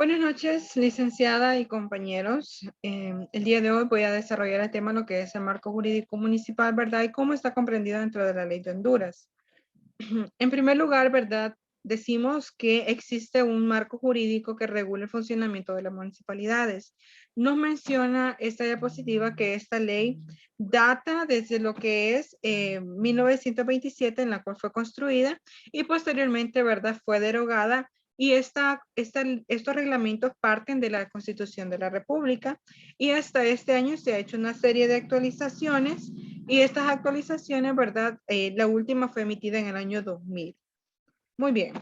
Buenas noches, licenciada y compañeros. El día de hoy voy a desarrollar el tema lo que es el marco jurídico municipal, ¿verdad? Y cómo está comprendido dentro de la ley de Honduras. En primer lugar, ¿verdad? Decimos que existe un marco jurídico que regula el funcionamiento de las municipalidades. Nos menciona esta diapositiva que esta ley data desde lo que es 1927 en la cual fue construida y posteriormente, ¿verdad? Fue derogada y estos reglamentos parten de la Constitución de la República y hasta este año se ha hecho una serie de actualizaciones y estas actualizaciones, ¿verdad? La última fue emitida en el año 2000. Muy bien.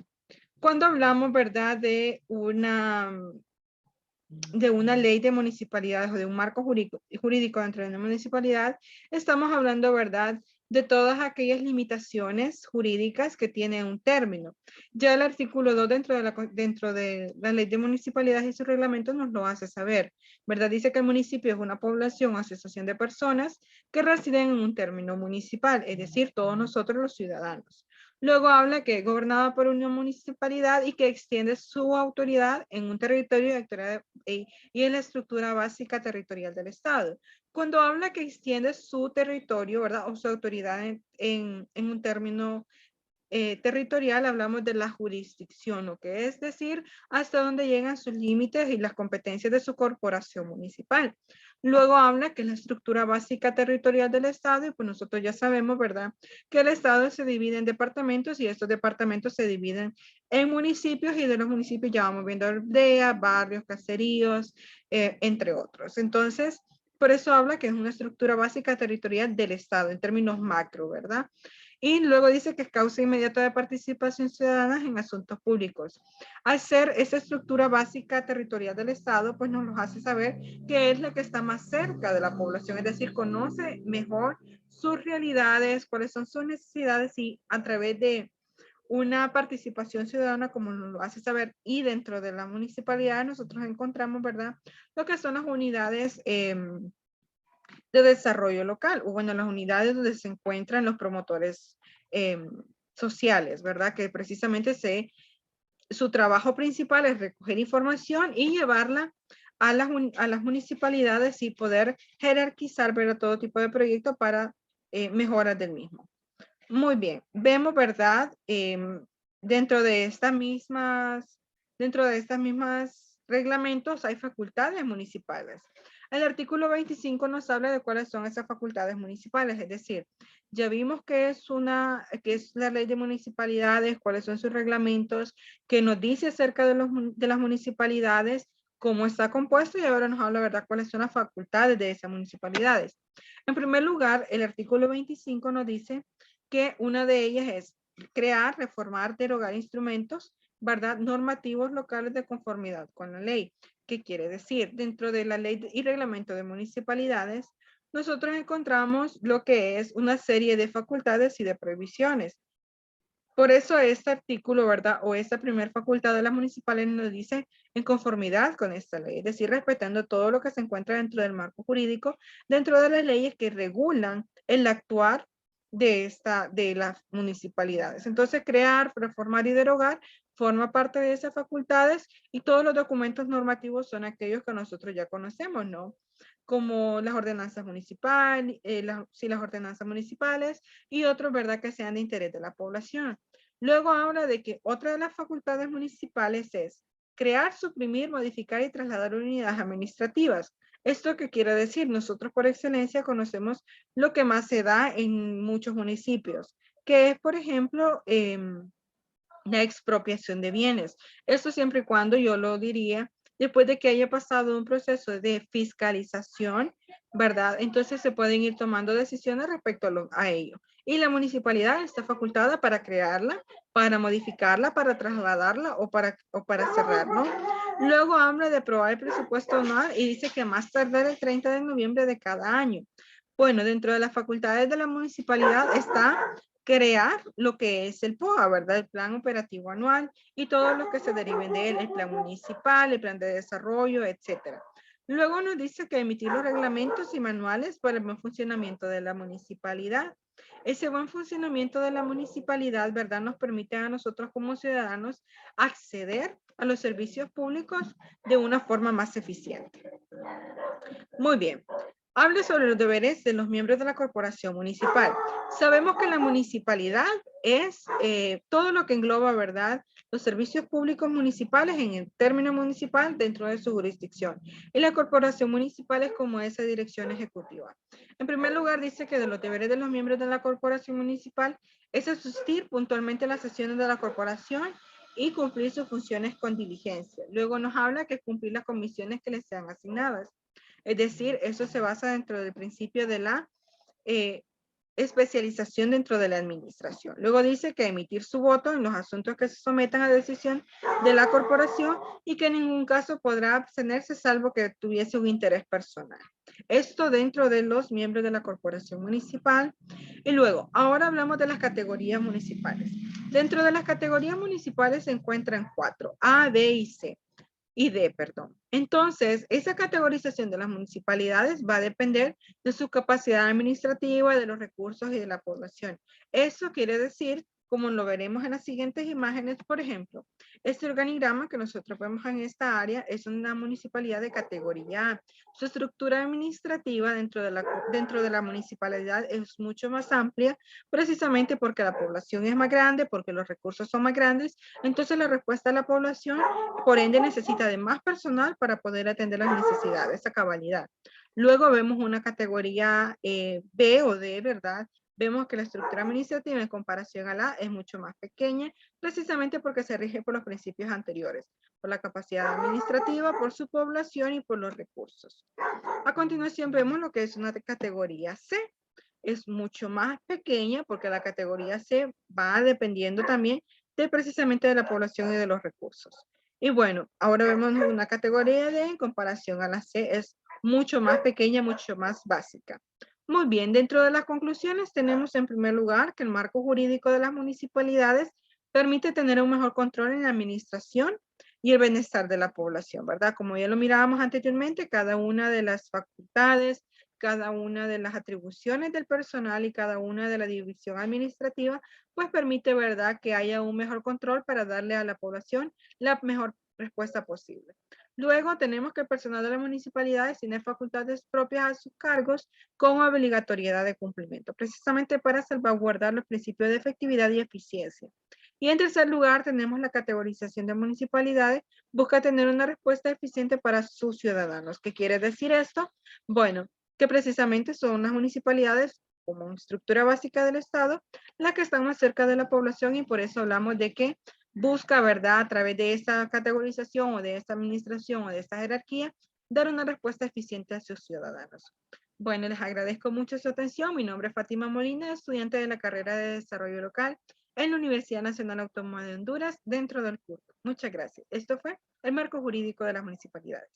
Cuando hablamos, ¿verdad? De una ley de municipalidades o de un marco jurídico dentro de una municipalidad, estamos hablando, ¿verdad? De todas aquellas limitaciones jurídicas que tienen un término. Ya el artículo 2 dentro de la ley de municipalidades y su reglamento nos lo hace saber, ¿verdad? Dice que el municipio es una población o asociación de personas que residen en un término municipal, es decir, todos nosotros los ciudadanos. Luego habla que es gobernada por una municipalidad y que extiende su autoridad en un territorio y en la estructura básica territorial del Estado. Cuando habla que extiende su territorio, ¿verdad? O su autoridad en un término territorial, hablamos de la jurisdicción, lo que es decir, hasta dónde llegan sus límites y las competencias de su corporación municipal. Luego habla que es la estructura básica territorial del Estado y pues nosotros ya sabemos, ¿verdad? Que el Estado se divide en departamentos y estos departamentos se dividen en municipios y de los municipios ya vamos viendo aldeas, barrios, caseríos, entre otros. Entonces, por eso habla que es una estructura básica territorial del Estado en términos macro, ¿verdad? Y luego dice que es causa inmediata de participación ciudadana en asuntos públicos. Al ser esa estructura básica territorial del Estado, pues nos lo hace saber que es la que está más cerca de la población, es decir, conoce mejor sus realidades, cuáles son sus necesidades y a través de una participación ciudadana, como nos lo hace saber, y dentro de la municipalidad nosotros encontramos, ¿verdad? Lo que son las unidades de desarrollo local, o bueno, las unidades donde se encuentran los promotores eh, sociales, ¿verdad? Que precisamente su trabajo principal es recoger información y llevarla a las municipalidades y poder jerarquizar, ¿verdad? Todo tipo de proyectos para mejoras del mismo. Muy bien, vemos, ¿verdad? Dentro de estas mismas reglamentos hay facultades municipales. El artículo 25 nos habla de cuáles son esas facultades municipales, es decir, ya vimos que es la ley de municipalidades, cuáles son sus reglamentos, que nos dice acerca de las municipalidades, cómo está compuesto y ahora nos habla, ¿verdad?, cuáles son las facultades de esas municipalidades. En primer lugar, el artículo 25 nos dice que una de ellas es crear, reformar, derogar instrumentos, ¿verdad? Normativos locales de conformidad con la ley. ¿Qué quiere decir? Dentro de la ley y reglamento de municipalidades, nosotros encontramos lo que es una serie de facultades y de prohibiciones. Por eso este artículo, ¿verdad? O esta primera facultad de las municipales nos dice en conformidad con esta ley, es decir, respetando todo lo que se encuentra dentro del marco jurídico, dentro de las leyes que regulan el actuar de las municipalidades. Entonces, crear, reformar y derogar forma parte de esas facultades y todos los documentos normativos son aquellos que nosotros ya conocemos, ¿no? Como las ordenanzas municipales, las ordenanzas municipales y otros, ¿verdad? Que sean de interés de la población. Luego habla de que otra de las facultades municipales es crear, suprimir, modificar y trasladar unidades administrativas. ¿Esto qué quiere decir? Nosotros por excelencia conocemos lo que más se da en muchos municipios, que es, por ejemplo, la expropiación de bienes. Esto siempre y cuando yo lo diría después de que haya pasado un proceso de fiscalización, ¿verdad? Entonces se pueden ir tomando decisiones respecto a ello. Y la municipalidad está facultada para crearla, para modificarla, para trasladarla o para cerrar, ¿no? Luego habla de aprobar el presupuesto anual y dice que más tardar el 30 de noviembre de cada año. Bueno, dentro de las facultades de la municipalidad está crear lo que es el POA, ¿verdad? El Plan Operativo Anual y todo lo que se deriven de él, el plan municipal, el plan de desarrollo, etcétera. Luego nos dice que emitir los reglamentos y manuales para el buen funcionamiento de la municipalidad. Ese buen funcionamiento de la municipalidad, ¿verdad? Nos permite a nosotros como ciudadanos acceder a los servicios públicos de una forma más eficiente. Muy bien. Hable sobre los deberes de los miembros de la corporación municipal. Sabemos que la municipalidad es todo lo que engloba, ¿verdad? Los servicios públicos municipales en el término municipal dentro de su jurisdicción. Y la corporación municipal es como esa dirección ejecutiva. En primer lugar, dice que de los deberes de los miembros de la corporación municipal es asistir puntualmente a las sesiones de la corporación y cumplir sus funciones con diligencia. Luego nos habla que cumplir las comisiones que les sean asignadas. Es decir, eso se basa dentro del principio de la eh, especialización dentro de la administración. Luego dice que emitir su voto en los asuntos que se sometan a decisión de la corporación y que en ningún caso podrá abstenerse salvo que tuviese un interés personal. Esto dentro de los miembros de la corporación municipal. Y luego, ahora hablamos de las categorías municipales. Dentro de las categorías municipales se encuentran 4, A, B y C y D, perdón. Entonces, esa categorización de las municipalidades va a depender de su capacidad administrativa, de los recursos y de la población. Eso quiere decir, como lo veremos en las siguientes imágenes, por ejemplo, este organigrama que nosotros vemos en esta área es una municipalidad de categoría A. Su estructura administrativa dentro de la municipalidad es mucho más amplia, precisamente porque la población es más grande, porque los recursos son más grandes. Entonces, la respuesta de la población por ende necesita de más personal para poder atender las necesidades a cabalidad. Luego vemos una categoría B o D, ¿verdad? Vemos que la estructura administrativa en comparación a la es mucho más pequeña, precisamente porque se rige por los principios anteriores, por la capacidad administrativa, por su población y por los recursos. A continuación vemos lo que es una categoría C. Es mucho más pequeña porque la categoría C va dependiendo también de precisamente de la población y de los recursos. Y bueno, ahora vemos una categoría D en comparación a la C, es mucho más pequeña, mucho más básica. Muy bien, dentro de las conclusiones tenemos en primer lugar que el marco jurídico de las municipalidades permite tener un mejor control en la administración y el bienestar de la población, ¿verdad? Como ya lo mirábamos anteriormente, cada una de las facultades, cada una de las atribuciones del personal y cada una de la división administrativa, pues permite, ¿verdad?, que haya un mejor control para darle a la población la mejor respuesta posible. Luego tenemos que el personal de las municipalidades tiene facultades propias a sus cargos con obligatoriedad de cumplimiento, precisamente para salvaguardar los principios de efectividad y eficiencia. Y en tercer lugar, tenemos la categorización de municipalidades, busca tener una respuesta eficiente para sus ciudadanos. ¿Qué quiere decir esto? Bueno, que precisamente son las municipalidades como estructura básica del Estado, las que están más cerca de la población y por eso hablamos de que busca, ¿verdad?, a través de esta categorización o de esta administración o de esta jerarquía, dar una respuesta eficiente a sus ciudadanos. Bueno, les agradezco mucho su atención. Mi nombre es Fátima Molina, estudiante de la carrera de Desarrollo Local en la Universidad Nacional Autónoma de Honduras, dentro del curso. Muchas gracias. Esto fue el marco jurídico de las municipalidades.